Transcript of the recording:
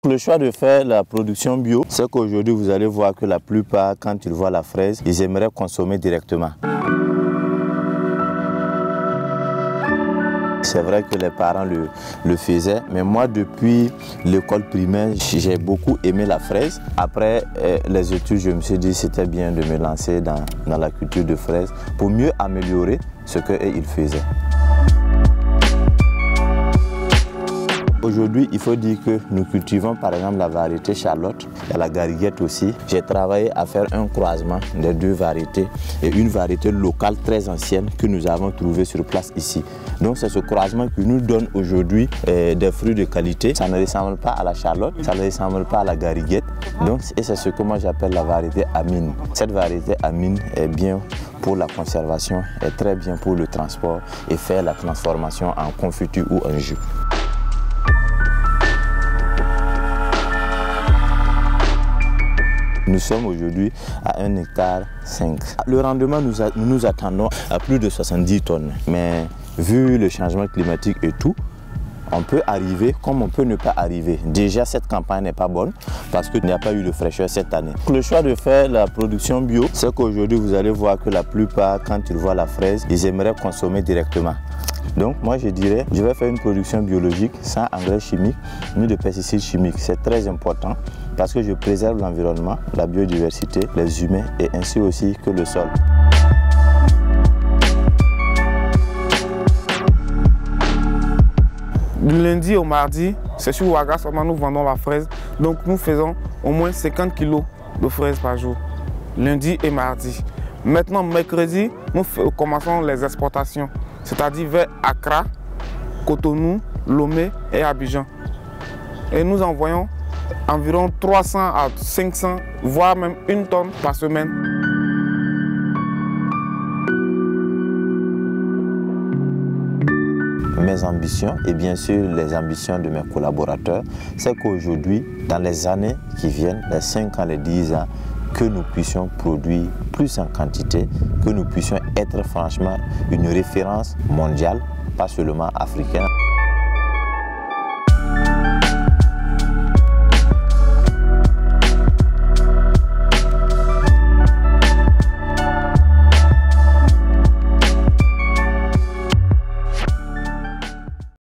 Le choix de faire la production bio, c'est qu'aujourd'hui vous allez voir que la plupart, quand ils voient la fraise, ils aimeraient consommer directement. C'est vrai que les parents le faisaient, mais moi depuis l'école primaire, j'ai beaucoup aimé la fraise. Après les études, je me suis dit que c'était bien de me lancer dans la culture de fraises pour mieux améliorer ce qu'ils faisaient. Aujourd'hui, il faut dire que nous cultivons par exemple la variété Charlotte, il y a la gariguette aussi. J'ai travaillé à faire un croisement des deux variétés et une variété locale très ancienne que nous avons trouvée sur place ici. Donc c'est ce croisement qui nous donne aujourd'hui des fruits de qualité. Ça ne ressemble pas à la Charlotte, ça ne ressemble pas à la gariguette. Donc, et c'est ce que moi j'appelle la variété Amine. Cette variété Amine est bien pour la conservation, est très bien pour le transport et faire la transformation en confiture ou en jus. Nous sommes aujourd'hui à 1,5 hectare. Le rendement, nous attendons à plus de 70 tonnes. Mais vu le changement climatique et tout, on peut arriver comme on peut ne pas arriver. Déjà, cette campagne n'est pas bonne parce qu'il n'y a pas eu de fraîcheur cette année. Le choix de faire la production bio, c'est qu'aujourd'hui, vous allez voir que la plupart, quand ils voient la fraise, ils aimeraient consommer directement. Donc moi je dirais, je vais faire une production biologique sans engrais chimiques ni de pesticides chimiques. C'est très important parce que je préserve l'environnement, la biodiversité, les humains et ainsi aussi que le sol. Du lundi au mardi, c'est sur Ouaga seulement nous vendons la fraise. Donc nous faisons au moins 50 kg de fraises par jour, lundi et mardi. Maintenant, mercredi, nous commençons les exportations, c'est-à-dire vers Accra, Cotonou, Lomé et Abidjan. Et nous envoyons environ 300 à 500, voire même 1 tonne par semaine. Mes ambitions et bien sûr les ambitions de mes collaborateurs, c'est qu'aujourd'hui, dans les années qui viennent, les 5 ans, les 10 ans, que nous puissions produire plus en quantité, que nous puissions être franchement une référence mondiale, pas seulement africaine.